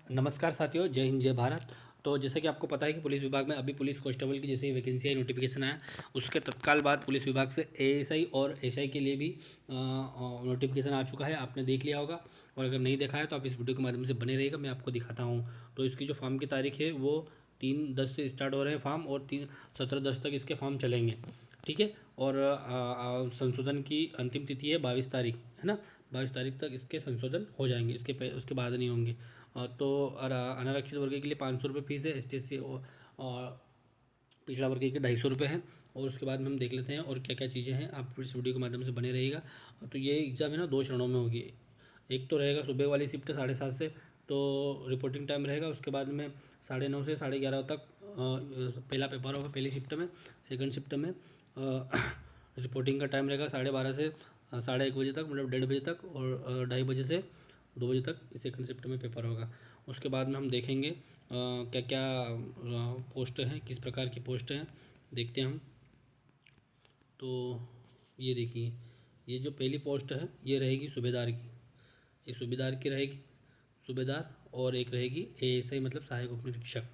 नमस्कार साथियों, जय हिंद जय भारत। तो जैसे कि आपको पता है कि पुलिस विभाग में अभी पुलिस कांस्टेबल की जैसे ही वैकेंसी आई, नोटिफिकेशन आया, उसके तत्काल बाद पुलिस विभाग से एएसआई और एसआई के लिए भी नोटिफिकेशन आ चुका है। आपने देख लिया होगा, और अगर नहीं देखा है तो आप इस वीडियो के माध्यम से बने रहिएगा, मैं आपको दिखाता हूँ। तो इसकी जो फॉर्म की तारीख है वो 3/10 से स्टार्ट हो रहे हैं फॉर्म, और 17/10 तक इसके फॉर्म चलेंगे। ठीक है। और संशोधन की अंतिम तिथि है 22 तारीख, है ना। 22 तारीख तक इसके संशोधन हो जाएंगे, उसके बाद नहीं होंगे। तो अनारक्षित वर्ग के लिए 500 रुपये फीस है। ST SC और पिछड़ा वर्ग के 250 रुपये हैं। और उसके बाद में हम देख लेते हैं और क्या क्या चीज़ें हैं। आप इस वीडियो के माध्यम से बने रहिएगा। तो ये एग्ज़ाम है ना, 2 चरणों में होगी। एक तो रहेगा सुबह वाली शिफ्ट 7:30 से, तो रिपोर्टिंग टाइम रहेगा। उसके बाद में 9:30 से 11:30 तक पहला पेपर होगा पहली शिफ्ट में। सेकंड शिफ्ट में रिपोर्टिंग का टाइम रहेगा 12:30 से 1:30 बजे तक, मतलब 1:30 बजे तक, और 2:30 बजे से 2 बजे तक सेकंड शिफ्ट में पेपर होगा। उसके बाद में हम देखेंगे क्या क्या पोस्ट हैं, किस प्रकार की पोस्ट हैं, देखते हैं हम। तो ये देखिए, ये जो पहली पोस्ट है ये रहेगी सूबेदार की। ये सूबेदार की रहेगी, सूबेदार। और एक रहेगी एएसआई, मतलब सहायक उप निरीक्षक।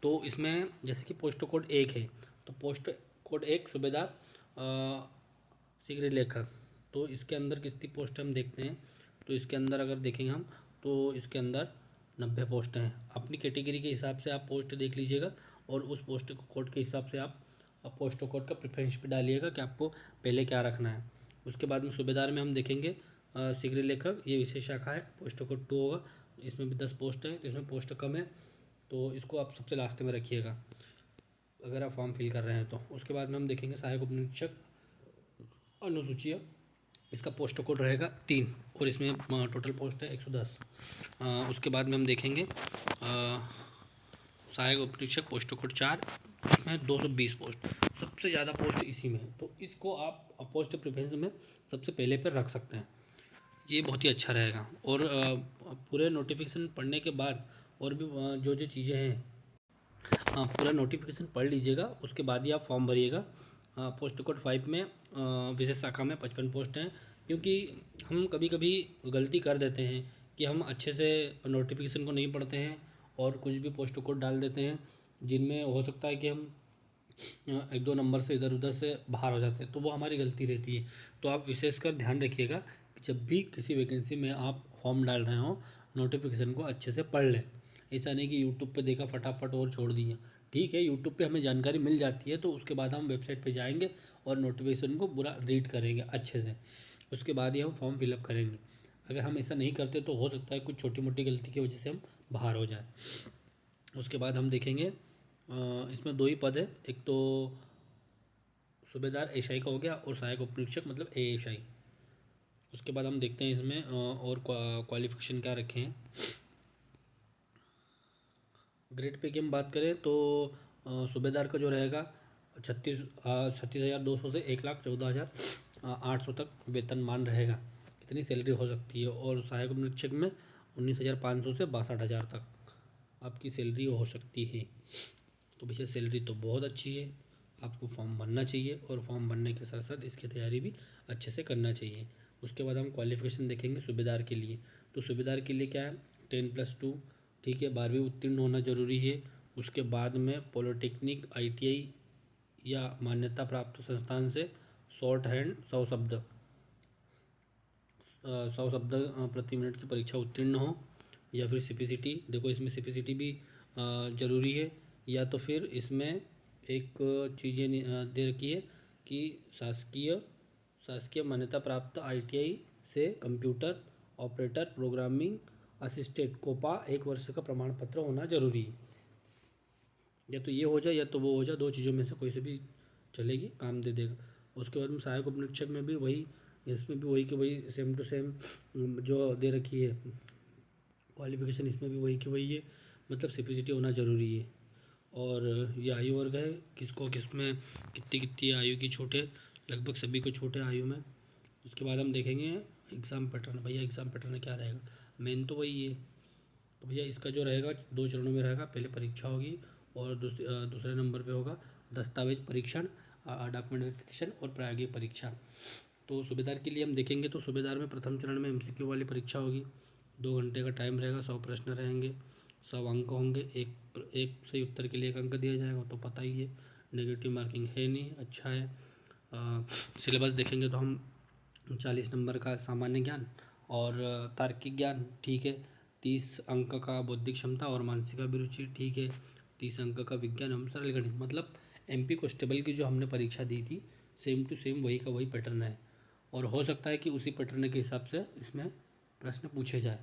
तो इसमें जैसे कि पोस्ट कोड 1 है, तो पोस्ट कोड 1 सूबेदार शीघ्र लेखक। तो इसके अंदर कितनी पोस्ट हम देखते हैं। तो इसके अंदर अगर देखेंगे हम, तो इसके अंदर 90 पोस्ट हैं। अपनी कैटेगरी के हिसाब से आप पोस्ट देख लीजिएगा, और उस पोस्ट कोड के हिसाब से आप पोस्ट कोड का प्रेफरेंस पे डालिएगा कि आपको पहले क्या रखना है। उसके बाद में सूबेदार में हम देखेंगे शीघ्र लेखक, ये विशेष शाखा है, पोस्ट कोड 2 होगा। इसमें भी 10 पोस्ट हैं, तो इसमें पोस्ट कम है, तो इसको आप सबसे लास्ट में रखिएगा अगर आप फॉर्म फिल कर रहे हैं तो। उसके बाद में हम देखेंगे सहायक उप निरीक्षक अनुसूची, इसका पोस्ट कोड रहेगा 3, और इसमें टोटल पोस्ट है 110। उसके बाद में हम देखेंगे सहायक उप निरीक्षक पोस्ट कोड 4, इसमें 220 पोस्ट, सबसे ज़्यादा पोस्ट इसी में है। तो इसको आप पोस्ट प्रेफरेंस में सबसे पहले पर रख सकते हैं, ये बहुत ही अच्छा रहेगा। और पूरे नोटिफिकेशन पढ़ने के बाद और भी जो जो चीज़ें हैं, पूरा नोटिफिकेशन पढ़ लीजिएगा, उसके बाद ही आप फॉर्म भरिएगा। पोस्ट कोड 5 में विशेष शाखा में 55 पोस्ट हैं। क्योंकि हम कभी कभी गलती कर देते हैं कि हम अच्छे से नोटिफिकेशन को नहीं पढ़ते हैं, और कुछ भी पोस्ट कोड डाल देते हैं जिनमें हो सकता है कि हम 1-2 नंबर से इधर उधर से बाहर हो जाते हैं, तो वो हमारी गलती रहती है। तो आप विशेषकर ध्यान रखिएगा कि जब भी किसी वैकेंसी में आप फॉर्म डाल रहे हो, नोटिफिकेशन को अच्छे से पढ़ लें। ऐसा नहीं कि यूट्यूब पे देखा फटाफट और छोड़ दिया। ठीक है, यूट्यूब पे हमें जानकारी मिल जाती है, तो उसके बाद हम वेबसाइट पे जाएंगे और नोटिफिकेशन को पूरा रीड करेंगे अच्छे से, उसके बाद ही हम फॉर्म फिलअप करेंगे। अगर हम ऐसा नहीं करते तो हो सकता है कुछ छोटी मोटी गलती की वजह से हम बाहर हो जाए। उसके बाद हम देखेंगे इसमें 2 ही पद है, एक तो सूबेदार एएसआई का हो गया, और सहायक उप निरीक्षक मतलब एएसआई। उसके बाद हम देखते हैं इसमें और क्वालिफिकेशन क्या रखे हैं। ग्रेड पे की हम बात करें तो सूबेदार का जो रहेगा 36,200 से 1,14,800 तक वेतनमान रहेगा, इतनी सैलरी हो सकती है। और सहायक निरीक्षक में 19,500 से 62,000 तक आपकी सैलरी हो सकती है। तो भैया सैलरी तो बहुत अच्छी है, आपको फॉर्म भरना चाहिए, और फॉर्म भरने के साथ साथ इसकी तैयारी भी अच्छे से करना चाहिए। उसके बाद हम क्वालिफिकेशन देखेंगे सूबेदार के लिए। तो सूबेदार के लिए क्या है, 10+2, ठीक है, 12वीं उत्तीर्ण होना ज़रूरी है। उसके बाद में पॉलिटेक्निक, ITI या मान्यता प्राप्त संस्थान से शॉर्ट हैंड 100 शब्द प्रति मिनट की परीक्षा उत्तीर्ण हो, या फिर CPCT, देखो इसमें CPCT भी ज़रूरी है। या तो फिर इसमें एक चीज़ें दे रखी है कि शासकीय मान्यता प्राप्त ITI से computer operator programming assistant COPA 1 वर्ष का प्रमाण पत्र होना जरूरी है। या तो ये हो जाए या तो वो हो जाए, 2 चीज़ों में से कोई से भी चलेगी, काम दे देगा। उसके बाद में सहायक उप निरीक्षक में भी वही, इसमें भी वही कि वही सेम टू सेम जो दे रखी है क्वालिफिकेशन, इसमें भी वही कि वही है, मतलब CPCT होना ज़रूरी है। और ये आयु वर्ग है, किसको किसमें कितनी कितनी आयु की छूट है, लगभग सभी को छूट है आयु में। उसके बाद हम देखेंगे एग्ज़ाम पैटर्न। भैया एग्ज़ाम पैटर्न क्या रहेगा, मेन तो वही है। तो भैया इसका जो रहेगा 2 चरणों में रहेगा, पहले परीक्षा होगी, और दूसरे नंबर पे होगा दस्तावेज परीक्षण, डॉक्यूमेंट वेरिफिकेशन, और प्रायोगिक परीक्षा। तो सूबेदार के लिए हम देखेंगे तो सूबेदार में प्रथम चरण में MCQ वाली परीक्षा होगी, 2 घंटे का टाइम रहेगा, 100 प्रश्न रहेंगे, 100 अंक होंगे, एक सही उत्तर के लिए 1 अंक दिया जाएगा, तो पता ही है नेगेटिव मार्किंग है नहीं। अच्छा है। सिलेबस देखेंगे तो हम 40 नंबर का सामान्य ज्ञान और तार्किक ज्ञान, ठीक है। 30 अंक का बौद्धिक क्षमता और मानसिक अभिरुचि, ठीक है। 30 अंक का विज्ञान एवं सरल गणित। मतलब MP कांस्टेबल की जो हमने परीक्षा दी थी सेम टू सेम वही का वही पैटर्न है, और हो सकता है कि उसी पैटर्न के हिसाब से इसमें प्रश्न पूछे जाए।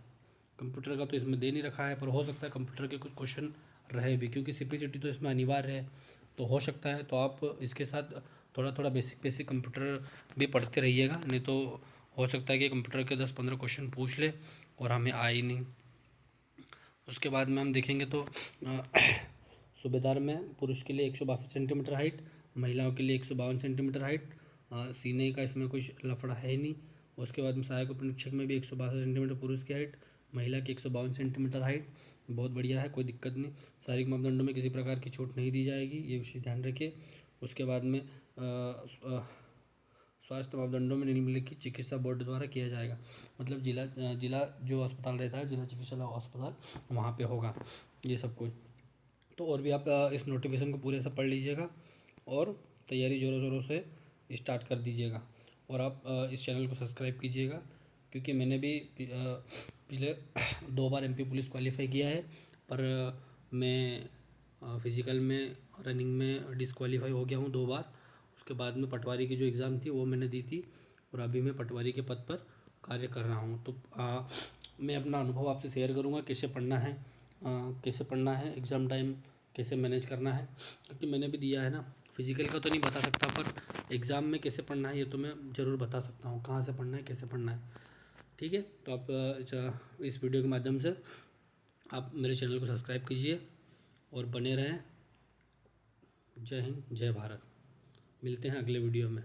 कंप्यूटर का तो इसमें दे नहीं रखा है, पर हो सकता है कंप्यूटर के कुछ क्वेश्चन रहे भी, क्योंकि CPCT तो इसमें अनिवार्य है, तो हो सकता है। तो आप इसके साथ थोड़ा थोड़ा बेसिक कंप्यूटर भी पढ़ते रहिएगा, नहीं तो हो सकता है कि कंप्यूटर के 10-15 क्वेश्चन पूछ ले और हमें आए ही नहीं। उसके बाद में हम देखेंगे तो सूबेदार में पुरुष के लिए 162 सेंटीमीटर हाइट, महिलाओं के लिए 152 सेंटीमीटर हाइट। सीने का इसमें कुछ लफड़ा है ही नहीं। उसके बाद में सहायक उपनिरीक्षक में भी 162 सेंटीमीटर पुरुष की हाइट, महिला की 152 सेंटीमीटर हाइट। बहुत बढ़िया है, कोई दिक्कत नहीं। शारीरिक मापदंडों में किसी प्रकार की छूट नहीं दी जाएगी, ये विषय ध्यान रखिए। उसके बाद में स्वास्थ्य मापदंडों में निम्नलिखित चिकित्सा बोर्ड द्वारा किया जाएगा। मतलब जिला जो अस्पताल रहता है, जिला चिकित्सालय अस्पताल, वहाँ पे होगा ये सब कुछ। तो और भी आप इस नोटिफिकेशन को पूरे से पढ़ लीजिएगा और तैयारी ज़ोरों शोरों से स्टार्ट कर दीजिएगा। और आप इस चैनल को सब्सक्राइब कीजिएगा, क्योंकि मैंने भी पिछले 2 बार MP पुलिस क्वालिफाई किया है, पर मैं फिज़िकल में रनिंग में डिसक्वालीफाई हो गया हूँ 2 बार। उसके बाद में पटवारी की जो एग्ज़ाम थी वो मैंने दी थी, और अभी मैं पटवारी के पद पर कार्य कर रहा हूँ। तो मैं अपना अनुभव आपसे शेयर करूँगा, कैसे पढ़ना है, कैसे पढ़ना है, एग्ज़ाम टाइम कैसे मैनेज करना है, क्योंकि मैंने भी दिया है ना। फिजिकल का तो नहीं बता सकता, पर एग्ज़ाम में कैसे पढ़ना है ये तो मैं ज़रूर बता सकता हूँ, कहाँ से पढ़ना है, कैसे पढ़ना है। ठीक है, तो आप इस वीडियो के माध्यम से आप मेरे चैनल को सब्सक्राइब कीजिए और बने रहें। जय हिंद, जय भारत। मिलते हैं अगले वीडियो में।